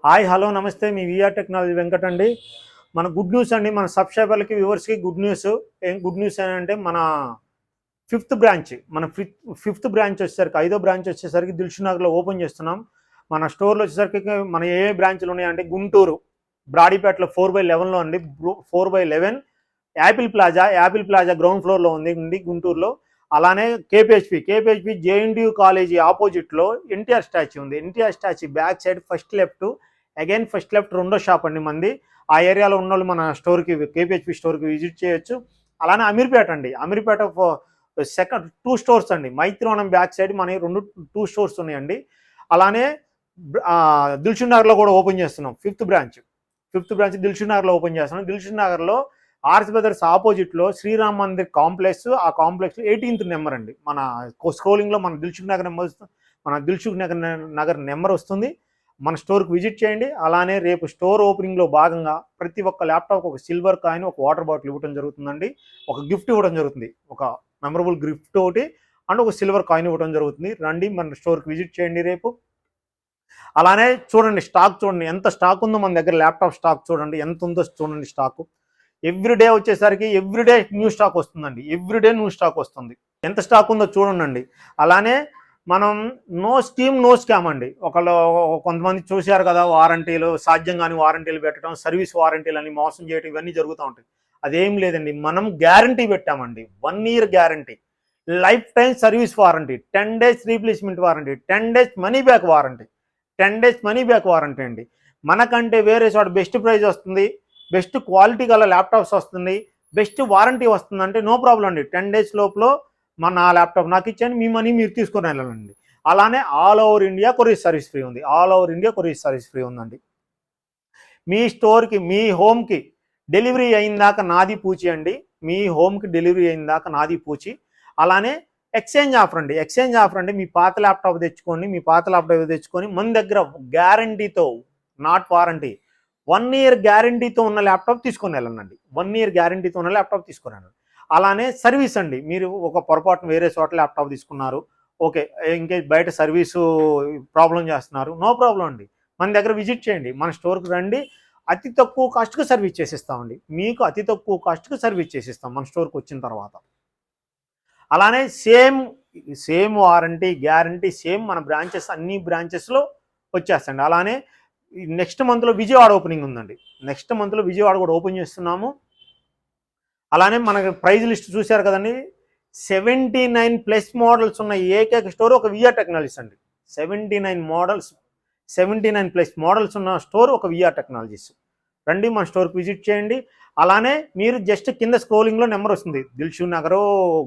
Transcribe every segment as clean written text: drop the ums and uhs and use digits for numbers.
Hi hello నమస్తే మీ VR technology Venkat అండి. మన గుడ్ న్యూస్ అండి, మన సబ్స్క్రైబర్లకి వ్యూవర్స్కి గుడ్ న్యూస్. ఏం గుడ్ న్యూస్ అని అంటే మన ఫిఫ్త్ బ్రాంచ్ వచ్చేసరికి ఐదో బ్రాంచ్ వచ్చేసరికి దిల్షునగర్లో ఓపెన్ చేస్తున్నాం. మన స్టోర్లో వచ్చేసరికి మన ఏ బ్రాంచ్లు ఉన్నాయంటే గుంటూరు బ్రాడీపేటలో 4/11లో అండి, 4/11 యాపిల్ ప్లాజా గ్రౌండ్ ఫ్లోర్లో ఉంది గుంటూరులో. అలానే కేపీహెచ్పి జేఎన్టీయూ కాలేజీ ఆపోజిట్లో ఎన్టీఆర్ స్టాచ్యూ ఉంది. NTR statue back side first left రెండో షాప్ అండి మంది. ఆ ఏరియాలో ఉన్న వాళ్ళు మన స్టోర్కి కేపీహెచ్పి స్టోర్కి విజిట్ చేయొచ్చు. అలానే అమీర్పేట సెకండ్ 2 స్టోర్స్ అండి. మైత్రివనం బ్యాక్ సైడ్ మన 2 స్టోర్స్ ఉన్నాయండి. అలానే దిల్షునగర్లో కూడా ఓపెన్ చేస్తున్నాం. ఫిఫ్త్ బ్రాంచ్ దిల్షునగర్లో ఓపెన్ చేస్తున్నాం. దిల్షునగర్లో ఆర్స్ బ్రదర్స్ ఆపోజిట్లో శ్రీరామ్ మందిర్ కాంప్లెక్స్, ఆ కాంప్లెక్స్ 18th నెంబర్ అండి. మన స్క్రోలింగ్లో మన దిల్షుక్ నగర్ నెంబర్ వస్తుంది. మన స్టోర్కి విజిట్ చేయండి. అలానే రేపు స్టోర్ ఓపెనింగ్లో భాగంగా ప్రతి ఒక్క ల్యాప్టాప్ ఒక సిల్వర్ కాయిన్, ఒక వాటర్ బాటిల్ ఇవ్వడం జరుగుతుందండి. ఒక గిఫ్ట్ ఇవ్వడం జరుగుతుంది, ఒక మెమరబుల్ గిఫ్ట్ ఒకటి అండ్ ఒక సిల్వర్ కాయిన్ ఇవ్వడం జరుగుతుంది. రండి మన స్టోర్కి విజిట్ చేయండి రేపు. అలానే చూడండి స్టాక్, చూడండి ఎంత స్టాక్ ఉందో మన దగ్గర. ల్యాప్టాప్ స్టాక్ చూడండి ఎంత ఉందో చూడండి. స్టాక్ ఎవ్రీడే వచ్చేసరికి ఎవ్రీడే న్యూ స్టాక్ వస్తుందండి. వస్తుంది. ఎంత స్టాక్ ఉందో చూడండి. అలానే మనం నో స్కీమ్ నో స్కామ్ అండి. కొంతమంది చూశారు కదా, వారంటీలు సాధ్యం కాని వారంటీలు పెట్టడం, సర్వీస్ వారంటీలు అని మోసం చేయడం, ఇవన్నీ జరుగుతూ ఉంటాయి. అదేం లేదండి, మనం గ్యారంటీ పెట్టామండి. 1 year guarantee, life time service warranty, 10 days replacement warranty, 10 days money back warranty అండి. మనకంటే వేరే చోట బెస్ట్ ప్రైస్ వస్తుంది, బెస్ట్ క్వాలిటీ గల ల్యాప్టాప్స్ వస్తుంది, బెస్ట్ వారంటీ వస్తుంది అంటే నో ప్రాబ్లం అండి. 10 days లోపల నా ల్యాప్టాప్ నాకు ఇచ్చాను, మీ మనీ మీరు తీసుకొని వెళ్ళాలండి. అలానే all over India courier service free ఉందండి. మీ స్టోర్కి, మీ హోమ్కి డెలివరీ అయిన దాకా నాది పూచి అండి. అలానే ఎక్స్చేంజ్ ఆఫర్ అండి. మీ పాత ల్యాప్టాప్ తెచ్చుకొని మన దగ్గర గ్యారంటీతో, నాట్ వారంటీ, 1 year గ్యారంటీతో ఉన్న ల్యాప్టాప్ తీసుకొని వెళ్ళండి. అలానే సర్వీస్ అండి. మీరు ఒక పొరపాటున వేరే చోట ల్యాప్టాప్ తీసుకున్నారు, ఓకే, ఇంకే బయట సర్వీసు ప్రాబ్లం చేస్తున్నారు, నో ప్రాబ్లం అండి. మన దగ్గర విజిట్ చేయండి, మన స్టోర్కి రండి. అతి తక్కువ కాస్ట్కి సర్వీస్ చేసిస్తామండి. మీకు అతి తక్కువ కాస్ట్కి సర్వీస్ చేసిస్తాం మన స్టోర్కి వచ్చిన తర్వాత. అలానే సేమ్ వారంటీ గ్యారంటీ సేమ్ మన అన్ని బ్రాంచెస్లో వచ్చేస్తండి. అలానే నెక్స్ట్ మంత్లో విజయవాడ ఓపెనింగ్ ఉందండి. విజయవాడ కూడా ఓపెన్ చేస్తున్నాము. అలానే మనకి ప్రైజ్ లిస్ట్ చూశారు కదండి. 79+ మోడల్స్ ఉన్న ఏకైక స్టోర్ ఒక విఆర్ టెక్నాలజీస్ అండి. 79+ మోడల్స్ ఉన్న స్టోర్ ఒక విఆర్ టెక్నాలజీస్. రండి మన స్టోర్కి విజిట్ చేయండి. అలానే మీరు జస్ట్ కింద స్క్రోలింగ్లో నెంబర్ వస్తుంది, దిల్షునగర్,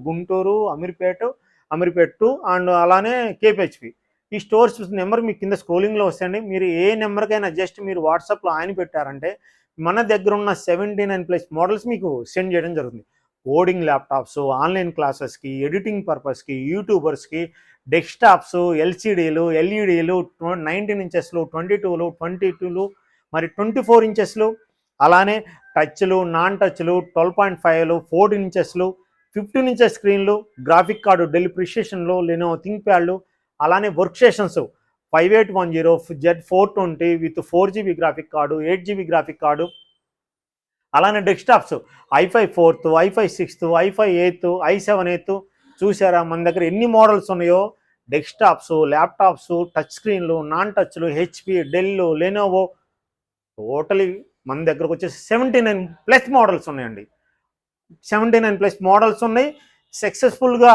గుంటూరు, అమీర్పేట 2 అండ్ అలానే కేపీహెచ్పి. ఈ స్టోర్స్ నెంబర్ మీకు కింద స్క్రోలింగ్లో వస్తాయండి. మీరు ఏ నెంబర్కైనా జస్ట్ మీరు వాట్సాప్లో ఆయన పెట్టారంటే మన దగ్గర ఉన్న 79+ మోడల్స్ మీకు సెండ్ చేయడం జరుగుతుంది. కోడింగ్ ల్యాప్టాప్స్, ఆన్లైన్ క్లాసెస్కి, ఎడిటింగ్ పర్పస్కి, యూట్యూబర్స్కి, డెస్క్టాప్స్, ఎల్సీడీలు, ఎల్ఈడీలు, 19 ఇంచెస్లు, 22లు, మరి 24 ఇంచెస్లు, అలానే టచ్లు, నాన్ టచ్లు, 12.5లు, 14 ఇంచెస్లు, 15 ఇంచెస్ స్క్రీన్లు, గ్రాఫిక్ కార్డు డెల్ ప్రిసిషన్లు, లెనోవో థింక్ ప్యాడ్లు, అలానే workstations 5810 Z420 with 4GB graphic card, 8GB graphic card. అలానే desktops i5 4th, i5 6th, i5 8th, i7 8th. చూసారా మన దగ్గర ఎన్ని మోడల్స్ ఉన్నాయో. డెస్క్టాప్స్, ల్యాప్టాప్స్, టచ్ స్క్రీన్లు, నాన్ టచ్లు, హెచ్పి, డెల్, లెనోవో, టోటలీ మన దగ్గరకు వచ్చేసి 79+ మోడల్స్ ఉన్నాయండి. 79+ మోడల్స్ ఉన్నాయి. సక్సెస్ఫుల్గా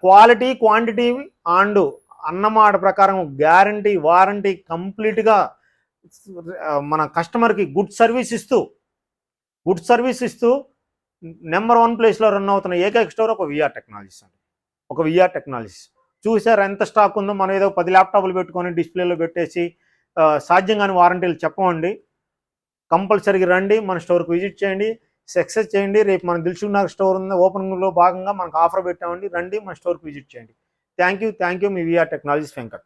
క్వాలిటీ, క్వాంటిటీ అండ్ అన్నమాట ప్రకారం గ్యారంటీ, వారంటీ కంప్లీట్గా మన కస్టమర్కి గుడ్ సర్వీస్ ఇస్తూ నెంబర్ 1 ప్లేస్లో రన్ అవుతున్న ఏకైక స్టోర్ ఒక విఆర్ టెక్నాలజీస్. చూసారు ఎంత స్టాక్ ఉందో. మనం ఏదో 10 ల్యాప్టాప్లు పెట్టుకొని డిస్ప్లేలో పెట్టేసి సాధ్యం కాని వారంటీలు చెప్పమండి. కంపల్సరీగా రండి, మన స్టోర్కి విజిట్ చేయండి, సక్సెస్ చేయండి. రేపు మన దిల్షునగర్ స్టోర్ ఉంది, ఓపెనింగ్లో భాగంగా మనకు ఆఫర్ పెట్టామండి. రండి మన స్టోర్కి విజిట్ చేయండి. థ్యాంక్ యూ మీ విఆర్ టెక్నాలజీస్ వెంకట్.